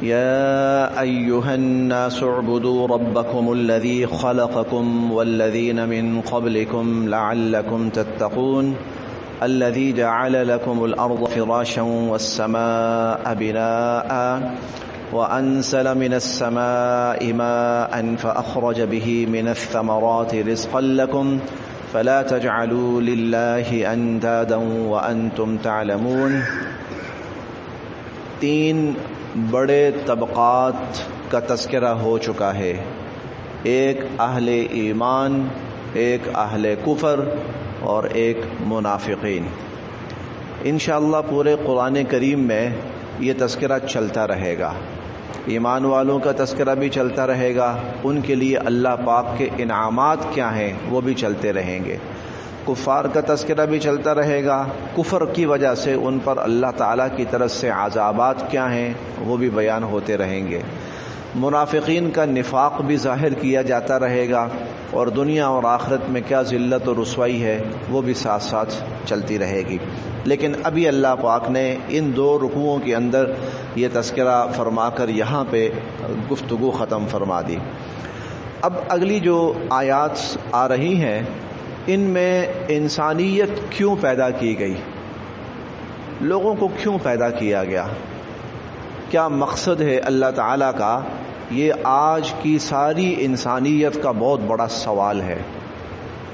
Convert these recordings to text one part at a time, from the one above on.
يا أيها الناس اعبدوا ربكم الذي خلقكم والذين من قبلكم لعلكم تتقون الذي جعل لكم الأرض فراشا والسماء بناء وأنزل من السماء ماء فأخرج به من الثمرات رزقا لكم فلا تجعلوا لله أندادا وأنتم تعلمون. تین بڑے طبقات کا تذکرہ ہو چکا ہے، ایک اہل ایمان، ایک اہل کفر اور ایک منافقین. انشاءاللہ پورے قرآن کریم میں یہ تذکرہ چلتا رہے گا. ایمان والوں کا تذکرہ بھی چلتا رہے گا، ان کے لیے اللہ پاک کے انعامات کیا ہیں وہ بھی چلتے رہیں گے. کفار کا تذکرہ بھی چلتا رہے گا، کفر کی وجہ سے ان پر اللہ تعالیٰ کی طرف سے عذابات کیا ہیں وہ بھی بیان ہوتے رہیں گے. منافقین کا نفاق بھی ظاہر کیا جاتا رہے گا، اور دنیا اور آخرت میں کیا ذلت و رسوائی ہے وہ بھی ساتھ ساتھ چلتی رہے گی. لیکن ابھی اللہ پاک نے ان دو رکوعوں کے اندر یہ تذکرہ فرما کر یہاں پہ گفتگو ختم فرما دی. اب اگلی جو آیات آ رہی ہیں ان میں انسانیت کیوں پیدا کی گئی، لوگوں کو کیوں پیدا کیا گیا، کیا مقصد ہے اللہ تعالیٰ کا، یہ آج کی ساری انسانیت کا بہت بڑا سوال ہے.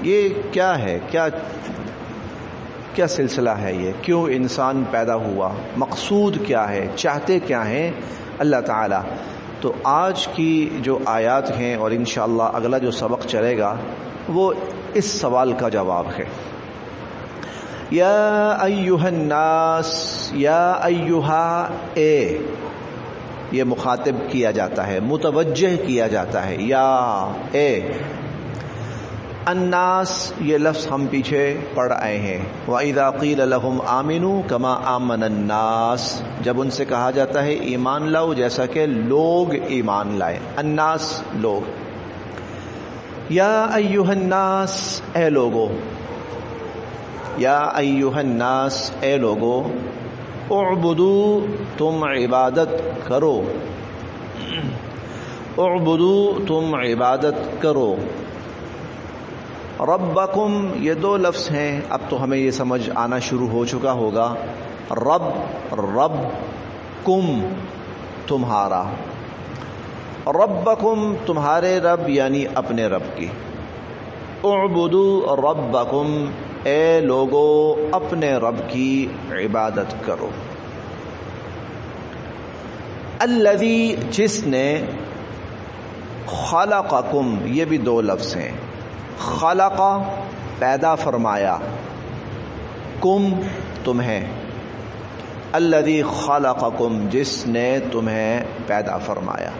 یہ کیا ہے، کیا سلسلہ ہے، یہ کیوں انسان پیدا ہوا، مقصود کیا ہے، چاہتے کیا ہیں اللہ تعالیٰ. تو آج کی جو آیات ہیں اور انشاءاللہ اگلا جو سبق چلے گا وہ اس سوال کا جواب ہے. یا ایھا الناس، یا ایھا، اے، یہ مخاطب کیا جاتا ہے، متوجہ کیا جاتا ہے، یا اے. الناس یہ لفظ ہم پیچھے پڑھ آئے ہیں. وَإِذَا قِيلَ لَهُمْ آمِنُوا كَمَا آمَنَ النَّاسُ، جب ان سے کہا جاتا ہے ایمان لاؤ جیسا کہ لوگ ایمان لائے. الناس لوگ. یا ایھا الناس، اے لوگو، یا ایھا الناس، اے لوگو، اعبدو، تم عبادت کرو، اعبدو، تم عبادت کرو. ربکم، یہ دو لفظ ہیں، اب تو ہمیں یہ سمجھ آنا شروع ہو چکا ہوگا. رب، رب، کم، تمہارا. ربکم، تمہارے رب یعنی اپنے رب کی. اعبدو ربکم، اے لوگو اپنے رب کی عبادت کرو. الذی، جس نے، خلقکم، یہ بھی دو لفظ ہیں. خلق پیدا فرمایا، کم تمہیں. الذی خلقکم، جس نے تمہیں پیدا فرمایا.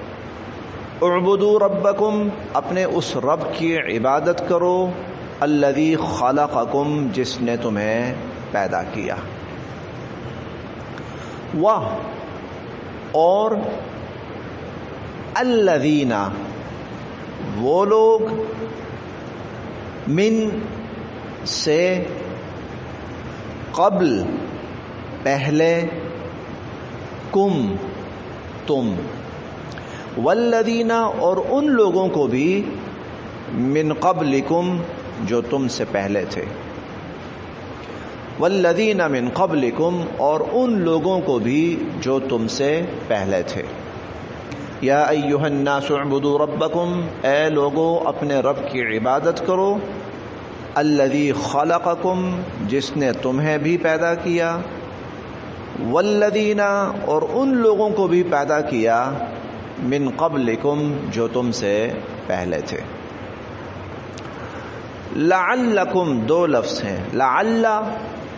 اعبدوا ربکم، اپنے اس رب کی عبادت کرو. الذی خلقکم، جس نے تمہیں پیدا کیا. اور الذین، وہ لوگ، من سے، قبل پہلے، کم تم. والذین، اور ان لوگوں کو بھی، من قبلکم، جو تم سے پہلے تھے. والذین من قبلکم، اور ان لوگوں کو بھی جو تم سے پہلے تھے. یا ایھا الناس اعبدوا ربکم، اے لوگو اپنے رب کی عبادت کرو. الذی خلقکم، جس نے تمہیں بھی پیدا کیا. والذین، اور ان لوگوں کو بھی پیدا کیا، من قبلکم، جو تم سے پہلے تھے. لعلکم، دو لفظ ہیں، لعل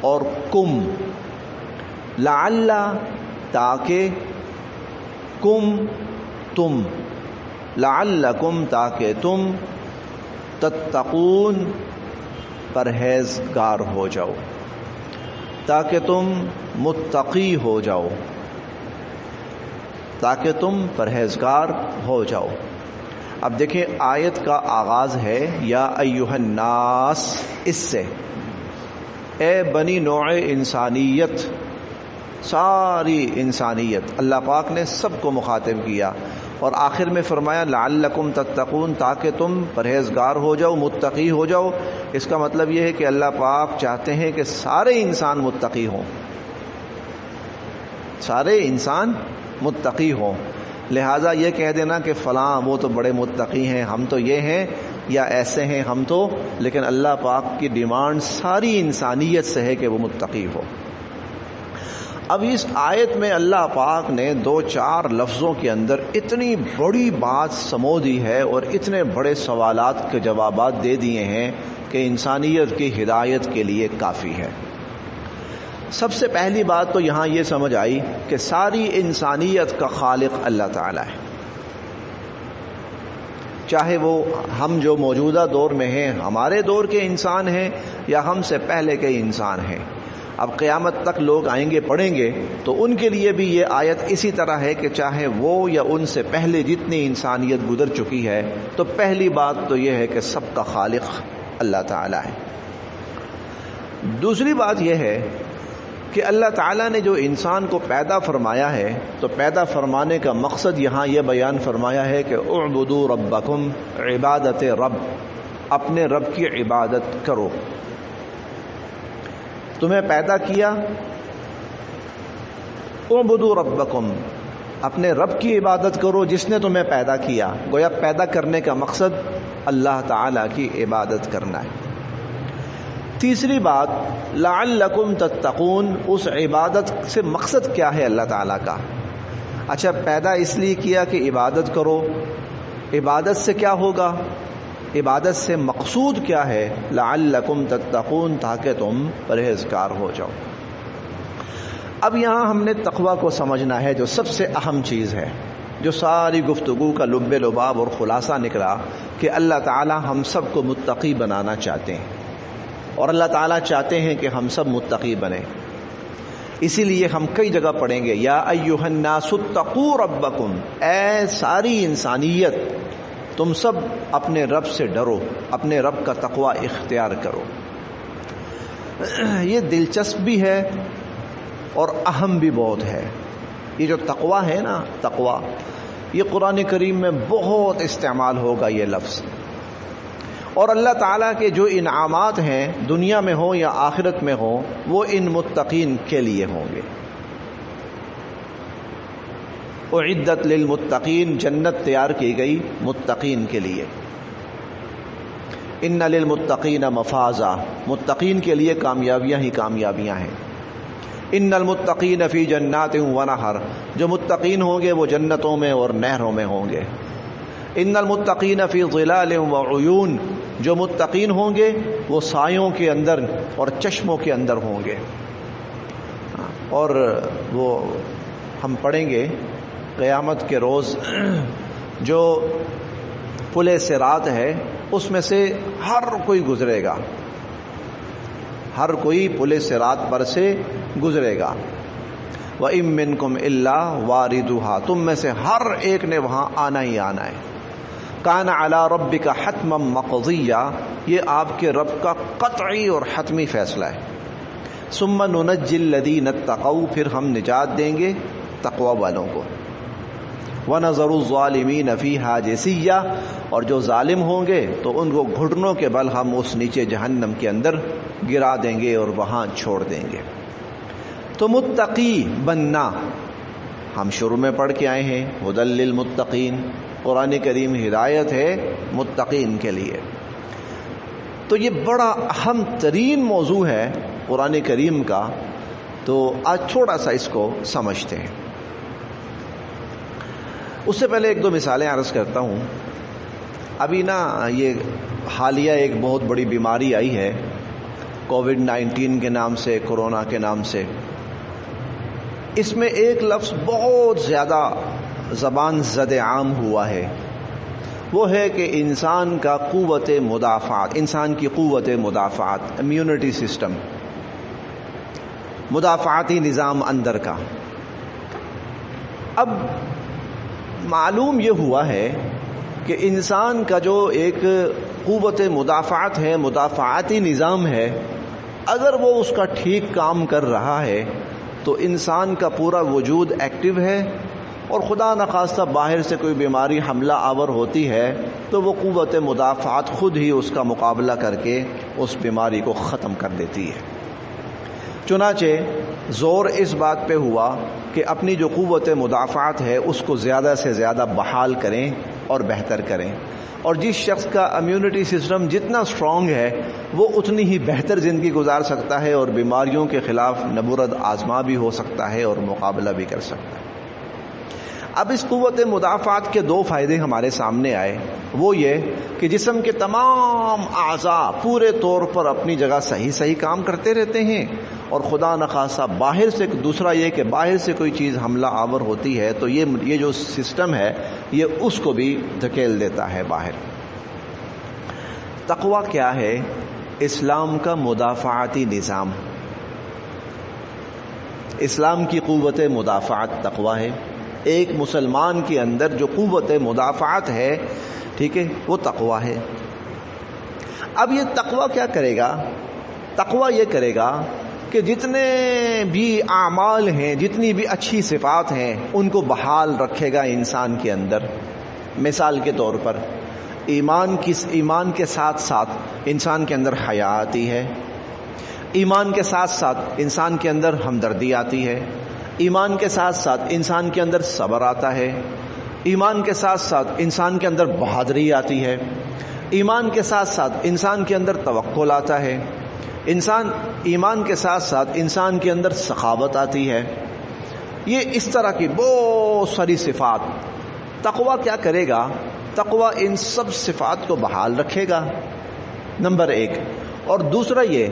اور کم. لعل تاکہ، کم تم. لعلکم تاکہ تم، تتقون پرہیزگار ہو جاؤ، تاکہ تم متقی ہو جاؤ، تاکہ تم پرہیزگار ہو جاؤ. اب دیکھیں آیت کا آغاز ہے یا ایھا الناس، اس سے اے بنی نوع انسانیت، ساری انسانیت اللہ پاک نے سب کو مخاطب کیا، اور آخر میں فرمایا لعلکم تتقون، تاکہ تم پرہیزگار ہو جاؤ، متقی ہو جاؤ۔ اس کا مطلب یہ ہے کہ اللہ پاک چاہتے ہیں کہ سارے انسان متقی ہوں، سارے انسان متقی ہوں۔ لہٰذا یہ کہہ دینا کہ فلاں وہ تو بڑے متقی ہیں، ہم تو یہ ہیں یا ایسے ہیں ہم تو، لیکن اللہ پاک کی ڈیمانڈ ساری انسانیت سے ہے کہ وہ متقی ہو۔ اب اس آیت میں اللہ پاک نے 2-4 لفظوں کے اندر اتنی بڑی بات سمو دی ہے اور اتنے بڑے سوالات کے جوابات دے دیے ہیں کہ انسانیت کی ہدایت کے لیے کافی ہے۔ سب سے پہلی بات تو یہاں یہ سمجھ آئی کہ ساری انسانیت کا خالق اللہ تعالی ہے، چاہے وہ ہم جو موجودہ دور میں ہیں ہمارے دور کے انسان ہیں یا ہم سے پہلے کے انسان ہیں۔ اب قیامت تک لوگ آئیں گے پڑھیں گے تو ان کے لیے بھی یہ آیت اسی طرح ہے کہ چاہے وہ یا ان سے پہلے جتنی انسانیت گزر چکی ہے، تو پہلی بات تو یہ ہے کہ سب کا خالق اللہ تعالی ہے۔ دوسری بات یہ ہے کہ اللہ تعالیٰ نے جو انسان کو پیدا فرمایا ہے تو پیدا فرمانے کا مقصد یہاں یہ بیان فرمایا ہے کہ اعبدوا ربکم، عبادت رب، اپنے رب کی عبادت کرو۔ تمہیں پیدا کیا، اعبدوا ربکم، اپنے رب کی عبادت کرو جس نے تمہیں پیدا کیا۔ گویا پیدا کرنے کا مقصد اللہ تعالیٰ کی عبادت کرنا ہے۔ تیسری بات لعلکم تتقون، اس عبادت سے مقصد کیا ہے اللہ تعالیٰ کا؟ اچھا، پیدا اس لیے کیا کہ عبادت کرو، عبادت سے کیا ہوگا؟ عبادت سے مقصود کیا ہے؟ لعلکم تتقون، تاکہ تم پرہیزگار ہو جاؤ۔ اب یہاں ہم نے تقویٰ کو سمجھنا ہے جو سب سے اہم چیز ہے، جو ساری گفتگو کا لب لباب اور خلاصہ نکلا کہ اللہ تعالیٰ ہم سب کو متقی بنانا چاہتے ہیں، اور اللہ تعالیٰ چاہتے ہیں کہ ہم سب متقی بنیں۔ اسی لیے ہم کئی جگہ پڑھیں گے یا ایھا الناس اتقوا ربکم، اے ساری انسانیت تم سب اپنے رب سے ڈرو، اپنے رب کا تقوی اختیار کرو۔ یہ دلچسپ بھی ہے اور اہم بھی بہت ہے۔ یہ جو تقوی ہے نا، تقوی، یہ قرآن کریم میں بہت استعمال ہوگا یہ لفظ، اور اللہ تعالیٰ کے جو انعامات ہیں دنیا میں ہوں یا آخرت میں ہوں وہ ان متقین کے لیے ہوں گے۔ اعدت للمتقین، جنت تیار کی گئی متقین کے لیے۔ ان للمتقین مفازا، متقین کے لیے کامیابیاں ہی کامیابیاں ہیں۔ ان المتقین فی جنات ونہر، جو متقین ہوں گے وہ جنتوں میں اور نہروں میں ہوں گے۔ ان المتقین فی ظلال وعیون، جو متقین ہوں گے وہ سایوں کے اندر اور چشموں کے اندر ہوں گے۔ اور وہ ہم پڑھیں گے قیامت کے روز جو پل صراط ہے اس میں سے ہر کوئی گزرے گا، ہر کوئی پل صراط پر سے گزرے گا۔ وَإِن مِّنكُمْ إِلَّا وَارِدُهَا، تم میں سے ہر ایک نے وہاں آنا ہی آنا ہے۔ کان علی ربک حتما مقضیا، یہ آپ کے رب کا قطعی اور حتمی فیصلہ ہے۔ ثم ننجی الذین اتقوا، پھر ہم نجات دیں گے تقوی والوں کو۔ ونذر الظالمین فیہا جثیا، اور جو ظالم ہوں گے تو ان کو گھٹنوں کے بل ہم اس نیچے جہنم کے اندر گرا دیں گے اور وہاں چھوڑ دیں گے۔ تو متقی بننا ہم شروع میں پڑھ کے آئے ہیں، ھدی للمتقین، قرآن کریم ہدایت ہے متقین کے لیے۔ تو یہ بڑا اہم ترین موضوع ہے قرآن کریم کا، تو آج تھوڑا سا اس کو سمجھتے ہیں۔ اس سے پہلے ایک دو مثالیں عرض کرتا ہوں۔ ابھی نا یہ حالیہ ایک بہت بڑی بیماری آئی ہے کووڈ-19 کے نام سے، کورونا کے نام سے۔ اس میں ایک لفظ بہت زیادہ زبان زد عام ہوا ہے، وہ ہے کہ انسان کا قوت مدافعت، انسان کی قوت مدافعت، امیونٹی سسٹم، مدافعاتی نظام اندر کا۔ اب معلوم یہ ہوا ہے کہ انسان کا جو ایک قوت مدافعت ہے، مدافعاتی نظام ہے، اگر وہ اس کا ٹھیک کام کر رہا ہے تو انسان کا پورا وجود ایکٹیو ہے، اور خدا نخواستہ باہر سے کوئی بیماری حملہ آور ہوتی ہے تو وہ قوت مدافعت خود ہی اس کا مقابلہ کر کے اس بیماری کو ختم کر دیتی ہے۔ چنانچہ زور اس بات پہ ہوا کہ اپنی جو قوت مدافعت ہے اس کو زیادہ سے زیادہ بحال کریں اور بہتر کریں، اور جس شخص کا امیونٹی سسٹم جتنا اسٹرانگ ہے وہ اتنی ہی بہتر زندگی گزار سکتا ہے، اور بیماریوں کے خلاف نبرد آزما بھی ہو سکتا ہے اور مقابلہ بھی کر سکتا ہے۔ اب اس قوت مدافعت کے دو فائدے ہمارے سامنے آئے، وہ یہ کہ جسم کے تمام اعضاء پورے طور پر اپنی جگہ صحیح کام کرتے رہتے ہیں، اور خدا نخواستہ باہر سے دوسرا یہ کہ باہر سے کوئی چیز حملہ آور ہوتی ہے تو یہ جو سسٹم ہے یہ اس کو بھی دھکیل دیتا ہے باہر۔ تقویٰ کیا ہے؟ اسلام کا مدافعتی نظام، اسلام کی قوت مدافعت تقویٰ ہے۔ ایک مسلمان کے اندر جو قوت مدافعت ہے، ٹھیک ہے، وہ تقویٰ ہے۔ اب یہ تقویٰ کیا کرے گا؟ تقویٰ یہ کرے گا کہ جتنے بھی اعمال ہیں، جتنی بھی اچھی صفات ہیں، ان کو بحال رکھے گا انسان کے اندر۔ مثال کے طور پر ایمان کے ساتھ ساتھ انسان کے اندر حیا آتی ہے، ایمان کے ساتھ ساتھ انسان کے اندر ہمدردی آتی ہے، ایمان کے ساتھ ساتھ انسان کے اندر صبر آتا ہے، ایمان کے ساتھ ساتھ انسان کے اندر بہادری آتی ہے، ایمان کے ساتھ ساتھ انسان کے اندر توکل آتا ہے، ایمان کے ساتھ ساتھ انسان کے اندر سخاوت آتی ہے۔ یہ اس طرح کی بہت ساری صفات۔ تقویٰ کیا کرے گا؟ تقویٰ ان سب صفات کو بحال رکھے گا، نمبر ایک۔ اور دوسرا یہ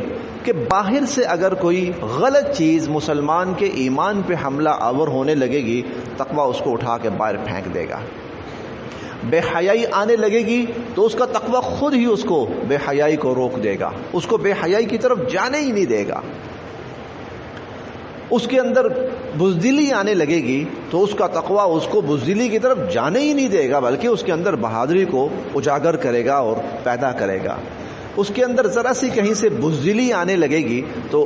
کہ باہر سے اگر کوئی غلط چیز مسلمان کے ایمان پہ حملہ آور ہونے لگے گی، تقویٰ اس کو اٹھا کے باہر پھینک دے گا۔ بے حیائی آنے لگے گی تو اس کا تقویٰ خود ہی اس کو بے حیائی کو روک دے گا، اس کو بے حیائی کی طرف جانے ہی نہیں دے گا۔ اس کے اندر بزدلی آنے لگے گی تو اس کا تقویٰ اس کو بزدلی کی طرف جانے ہی نہیں دے گا، بلکہ اس کے اندر بہادری کو اجاگر کرے گا اور پیدا کرے گا۔ اس کے اندر ذرا سی کہیں سے بزدلی آنے لگے گی تو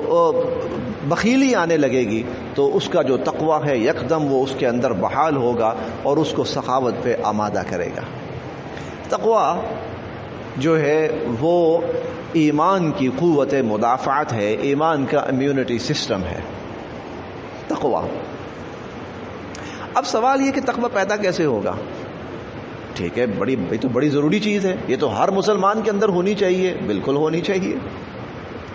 بخیلی آنے لگے گی تو اس کا جو تقویٰ ہے یکدم وہ اس کے اندر بحال ہوگا اور اس کو سخاوت پہ آمادہ کرے گا۔ تقویٰ جو ہے وہ ایمان کی قوت مدافعت ہے، ایمان کا امیونٹی سسٹم ہے تقویٰ۔ اب سوال یہ کہ تقویٰ پیدا کیسے ہوگا؟ ٹھیک ہے، یہ تو بڑی ضروری چیز ہے، یہ تو ہر مسلمان کے اندر ہونی چاہیے، بالکل ہونی چاہیے،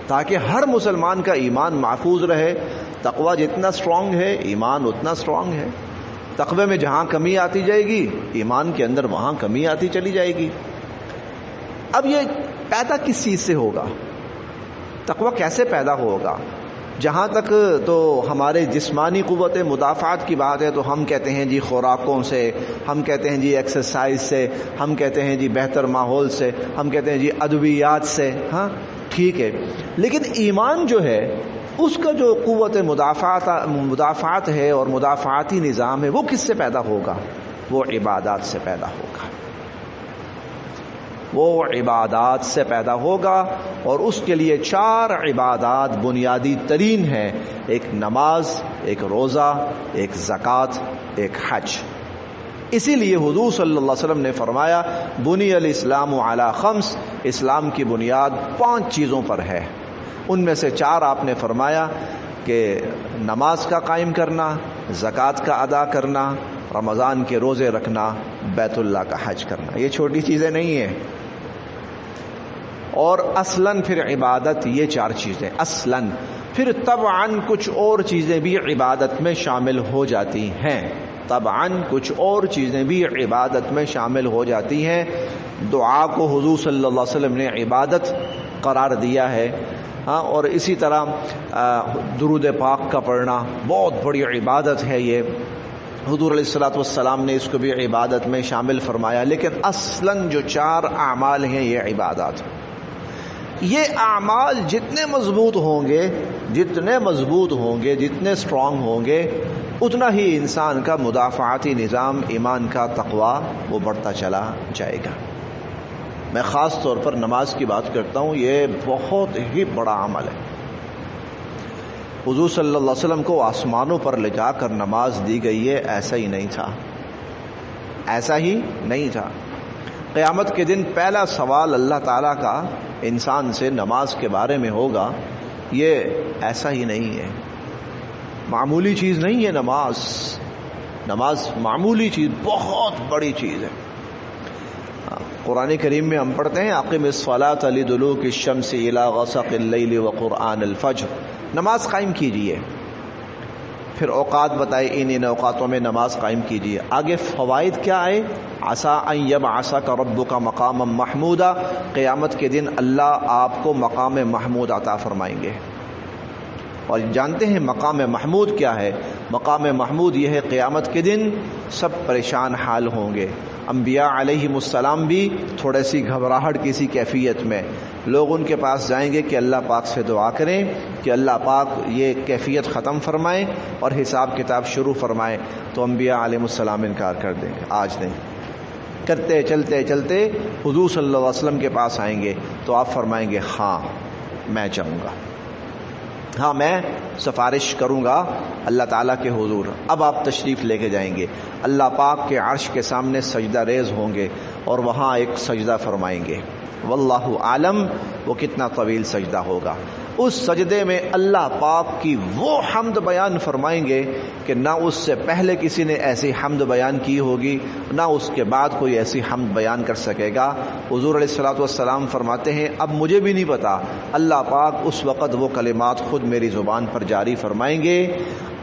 تاکہ ہر مسلمان کا ایمان محفوظ رہے۔ تقویٰ جتنا اسٹرانگ ہے ایمان اتنا اسٹرانگ ہے۔ تقوی میں جہاں کمی آتی جائے گی ایمان کے اندر وہاں کمی آتی چلی جائے گی۔ اب یہ پیدا کس چیز سے ہوگا؟ تقویٰ کیسے پیدا ہوگا؟ جہاں تک تو ہمارے جسمانی قوت مدافعت کی بات ہے تو ہم کہتے ہیں جی خوراکوں سے، ہم کہتے ہیں جی ایکسرسائز سے، ہم کہتے ہیں جی بہتر ماحول سے، ہم کہتے ہیں جی ادویات سے، ہاں ٹھیک ہے، لیکن ایمان جو ہے اس کا جو قوت مدافعت ہے اور مدافعتی نظام ہے وہ کس سے پیدا ہوگا؟ وہ عبادات سے پیدا ہوگا، وہ عبادات سے پیدا ہوگا، اور اس کے لیے 4 عبادات بنیادی ترین ہیں، ایک نماز، ایک روزہ، ایک زکوٰۃ، ایک حج۔ اسی لیے حضور صلی اللہ علیہ وسلم نے فرمایا بنی الاسلام علی 5، اسلام کی بنیاد 5 چیزوں پر ہے۔ ان میں سے 4 آپ نے فرمایا کہ نماز کا قائم کرنا، زکوٰۃ کا ادا کرنا، رمضان کے روزے رکھنا، بیت اللہ کا حج کرنا۔ یہ چھوٹی چیزیں نہیں ہیں، اور اصلاً پھر عبادت یہ 4 چیزیں اصلاً، پھر طبعاً کچھ اور چیزیں بھی عبادت میں شامل ہو جاتی ہیں، طبعاً کچھ اور چیزیں بھی عبادت میں شامل ہو جاتی ہیں۔ دعا کو حضور صلی اللہ علیہ وسلم نے عبادت قرار دیا ہے، ہاں، اور اسی طرح درود پاک کا پڑھنا بہت بڑی عبادت ہے، یہ حضور علیہ الصلوۃ والسلام نے اس کو بھی عبادت میں شامل فرمایا۔ لیکن اصلاً جو 4 اعمال ہیں یہ عبادات، یہ اعمال جتنے مضبوط ہوں گے، جتنے اسٹرانگ ہوں گے، اتنا ہی انسان کا مدافعاتی نظام، ایمان کا تقویٰ وہ بڑھتا چلا جائے گا۔ میں خاص طور پر نماز کی بات کرتا ہوں، یہ بہت ہی بڑا عمل ہے۔ حضور صلی اللہ علیہ وسلم کو آسمانوں پر لے جا کر نماز دی گئی ہے، ایسا ہی نہیں تھا، ایسا ہی نہیں تھا۔ قیامت کے دن پہلا سوال اللہ تعالیٰ کا انسان سے نماز کے بارے میں ہوگا، یہ ایسا ہی نہیں ہے، معمولی چیز نہیں ہے نماز۔ نماز معمولی چیز، بہت بڑی چیز ہے۔ قرآن کریم میں ہم پڑھتے ہیں اقم الصلاۃ لدلوک الشمس الی غسق اللیل وقرآن الفجر، نماز قائم کیجئے، پھر اوقات بتائے، ان اوقاتوں میں نماز قائم کیجئے۔ آگے فوائد کیا آئے؟ عسیٰ ان یبعثک ربک مقاما محمودا، قیامت کے دن اللہ آپ کو مقام محمود عطا فرمائیں گے۔ اور جانتے ہیں مقام محمود کیا ہے؟ مقام محمود یہ ہے قیامت کے دن سب پریشان حال ہوں گے، انبیاء علیہم السلام بھی تھوڑے سی گھبراہٹ کسی کیفیت میں، لوگ ان کے پاس جائیں گے کہ اللہ پاک سے دعا کریں کہ اللہ پاک یہ کیفیت ختم فرمائیں اور حساب کتاب شروع فرمائیں، تو انبیاء علیہم السلام انکار کر دیں گے، آج نہیں۔ کرتے چلتے چلتے حضور صلی اللہ علیہ وسلم کے پاس آئیں گے تو آپ فرمائیں گے ہاں میں چاہوں گا، ہاں میں سفارش کروں گا اللہ تعالیٰ کے حضور۔ اب آپ تشریف لے کے جائیں گے، اللہ پاک کے عرش کے سامنے سجدہ ریز ہوں گے اور وہاں ایک سجدہ فرمائیں گے، واللہ عالم وہ کتنا طویل سجدہ ہوگا۔ اس سجدے میں اللہ پاک کی وہ حمد بیان فرمائیں گے کہ نہ اس سے پہلے کسی نے ایسی حمد بیان کی ہوگی، نہ اس کے بعد کوئی ایسی حمد بیان کر سکے گا۔ حضور علیہ الصلوۃ والسلام فرماتے ہیں اب مجھے بھی نہیں پتا، اللہ پاک اس وقت وہ کلمات خود میری زبان پر جاری فرمائیں گے۔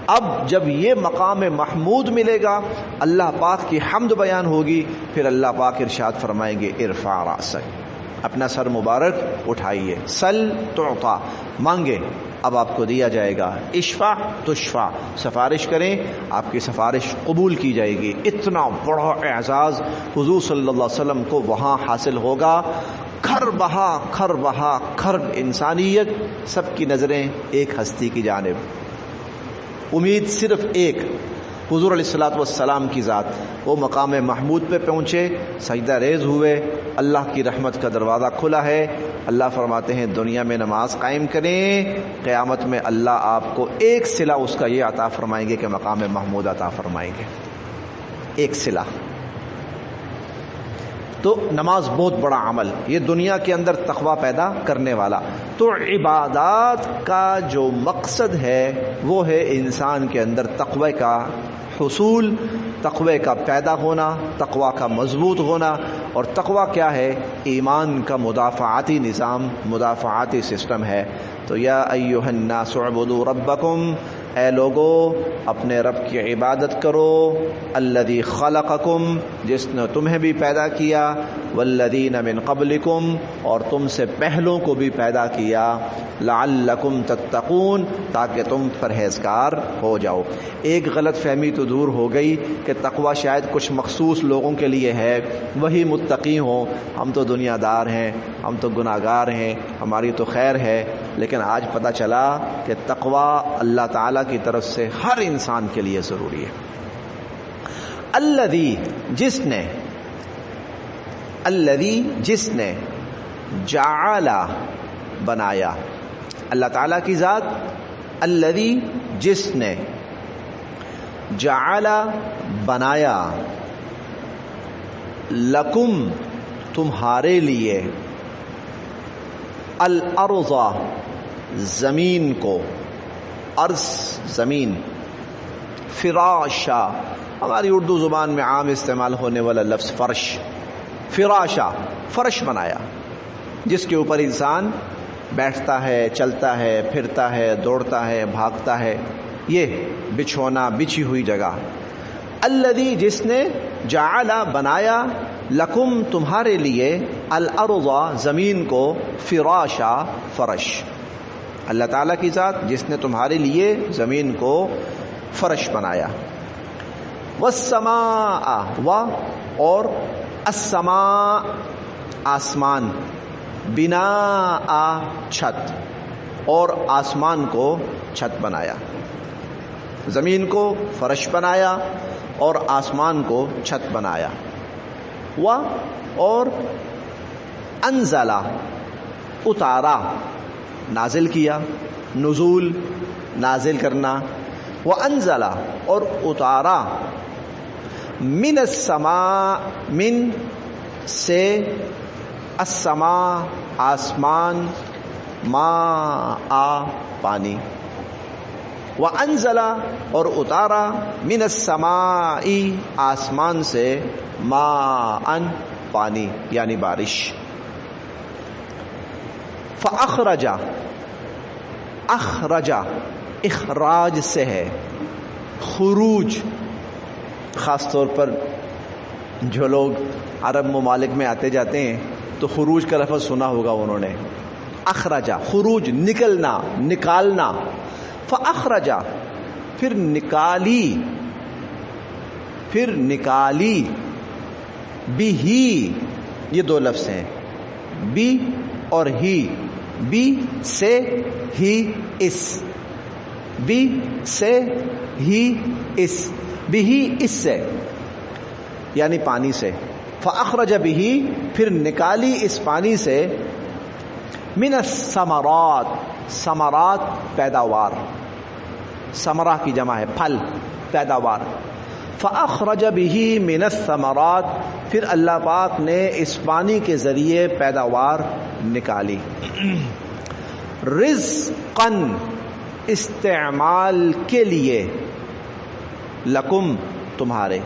اب جب یہ مقام محمود ملے گا، اللہ پاک کی حمد بیان ہوگی، پھر اللہ پاک ارشاد فرمائیں گے ارفع رأسک، اپنا سر مبارک اٹھائیے، سل تعطا، مانگے اب آپ کو دیا جائے گا، اشفع تشفع، سفارش کریں آپ کی سفارش قبول کی جائے گی۔ اتنا بڑا اعزاز حضور صلی اللہ علیہ وسلم کو وہاں حاصل ہوگا۔ کھر بہا کھر بہا کھر انسانیت، سب کی نظریں ایک ہستی کی جانب، امید صرف ایک، حضور علیہ الصلوۃ والسلام کی ذات۔ وہ مقام محمود پہ پہنچے، سجدہ ریز ہوئے، اللہ کی رحمت کا دروازہ کھلا ہے، اللہ فرماتے ہیں دنیا میں نماز قائم کریں، قیامت میں اللہ آپ کو ایک صلہ اس کا یہ عطا فرمائیں گے کہ مقام محمود عطا فرمائیں گے، ایک صلہ۔ تو نماز بہت بڑا عمل، یہ دنیا کے اندر تقوی پیدا کرنے والا۔ تو عبادات کا جو مقصد ہے وہ ہے انسان کے اندر تقوی کا حصول، تقوی کا پیدا ہونا، تقوی کا مضبوط ہونا۔ اور تقوی کیا ہے؟ ایمان کا مدافعاتی نظام، مدافعاتی سسٹم ہے۔ تو یا ایھا الناس اعبدوا ربکم، اے لوگو اپنے رب کی عبادت کرو، الذی خلقکم، جس نے تمہیں بھی پیدا کیا، والذین من قبلکم، اور تم سے پہلوں کو بھی پیدا کیا، لعلکم تتقون، تاکہ تم پرہیزگار ہو جاؤ۔ ایک غلط فہمی تو دور ہو گئی کہ تقوی شاید کچھ مخصوص لوگوں کے لیے ہے، وہی متقی ہوں، ہم تو دنیا دار ہیں، ہم تو گناہ گار ہیں، ہماری تو خیر ہے۔ لیکن آج پتہ چلا کہ تقوی اللہ تعالیٰ کی طرف سے ہر انسان کے لیے ضروری ہے۔ الذی، جس نے جعل، بنایا، اللہ تعالیٰ کی ذات، الذی جس نے، جعل بنایا، لکم تمہارے لیے، الارض زمین کو، ارض زمین، فراشا، ہماری اردو زبان میں عام استعمال ہونے والا لفظ فرش، فراشا، فرش بنایا جس کے اوپر انسان بیٹھتا ہے، چلتا ہے، پھرتا ہے، دوڑتا ہے، بھاگتا ہے، یہ بچھونا، بچھی ہوئی جگہ۔ الذی جس نے، جعل بنایا، لکم تمہارے لیے، الارض زمین کو، فراشا فرش، اللہ تعالیٰ کی ذات جس نے تمہارے لیے زمین کو فرش بنایا۔ والسماء، اور السماء آسمان، بناء چھت، اور آسمان کو چھت بنایا، زمین کو فرش بنایا اور آسمان کو چھت بنایا۔ اور انزلہ اتارا، نازل کیا، نزول نازل کرنا، وانزل اور اتارا، من السماء من سے، السماء آسمان، ماء پانی، وانزل اور اتارا، من السماء آسمان سے، ماء پانی یعنی بارش، فاخرج اخرج اخراج سے ہے، خروج، خاص طور پر جو لوگ عرب ممالک میں آتے جاتے ہیں تو خروج کا لفظ سنا ہوگا انہوں نے، اخرجا خروج نکلنا، نکالنا، فاخرجا پھر نکالی، بھی یہ دو لفظ ہیں، بی اور ہی، بی سے ہی اس، بی سے ہی اس، بھی اس سے یعنی پانی سے، فاخرج بھی پھر نکالی اس پانی سے، من الثمرات ثمرات پیداوار، ثمرہ کی جمع ہے پھل، پیداوار، فاخرج به من الثمرات پھر اللہ پاک نے اس پانی کے ذریعے پیداوار نکالی، رزقا استعمال کے لیے، لکم تمہارے،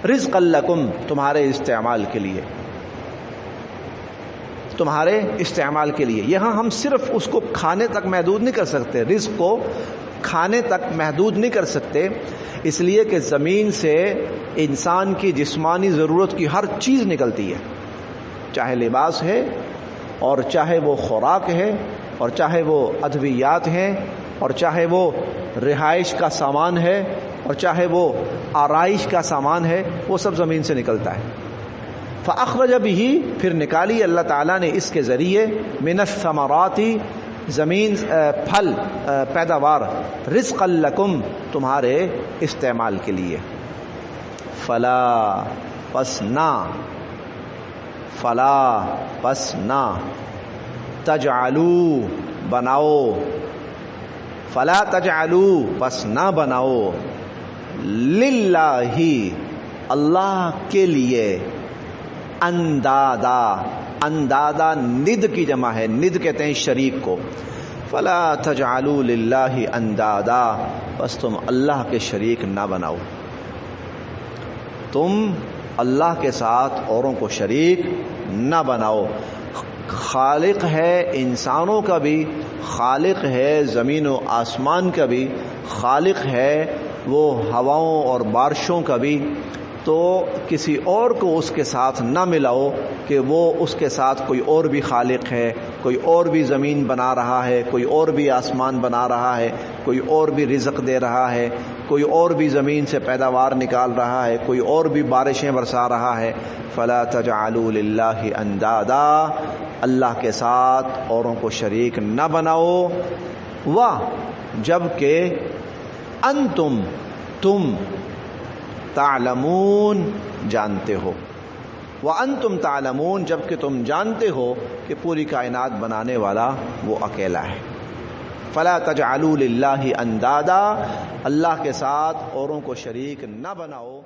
رزقا لکم تمہارے استعمال کے لیے، تمہارے استعمال کے لیے۔ یہاں ہم صرف اس کو کھانے تک محدود نہیں کر سکتے، رزق کو کھانے تک محدود نہیں کر سکتے، اس لیے کہ زمین سے انسان کی جسمانی ضرورت کی ہر چیز نکلتی ہے، چاہے لباس ہے اور چاہے وہ خوراک ہے اور چاہے وہ ادویات ہیں اور چاہے وہ رہائش کا سامان ہے اور چاہے وہ آرائش کا سامان ہے، وہ سب زمین سے نکلتا ہے۔ فاخرج به پھر نکالی اللہ تعالیٰ نے اس کے ذریعے، من الثمرات زمین پھل پیداوار، رزقا لکم تمہارے استعمال کے لیے، فلا پس نہ، فلا پس نہ، تجعلوا بناؤ، فلا تجعلوا پس نہ بناؤ، للہ اللہ کے لیے، اندادا، اندادا ند کی جمع ہے، ند کہتے ہیں شریک کو، فلا تجعلوا للہ اندادا بس تم اللہ کے شریک نہ بناؤ، تم اللہ کے ساتھ اوروں کو شریک نہ بناؤ۔ خالق ہے انسانوں کا بھی، خالق ہے زمین و آسمان کا بھی، خالق ہے وہ ہواؤں اور بارشوں کا بھی، تو کسی اور کو اس کے ساتھ نہ ملاؤ کہ وہ اس کے ساتھ کوئی اور بھی خالق ہے، کوئی اور بھی زمین بنا رہا ہے، کوئی اور بھی آسمان بنا رہا ہے، کوئی اور بھی رزق دے رہا ہے، کوئی اور بھی زمین سے پیداوار نکال رہا ہے، کوئی اور بھی بارشیں برسا رہا ہے۔ فلا تجعلوا للہ اندادا اللہ کے ساتھ اوروں کو شریک نہ بناؤ، جبکہ انتم تم تعلمون جانتے ہو، وانتم تعلمون جبکہ تم جانتے ہو کہ پوری کائنات بنانے والا وہ اکیلا ہے۔ فلا تجعلوا للہ اندادا اللہ کے ساتھ اوروں کو شریک نہ بناؤ۔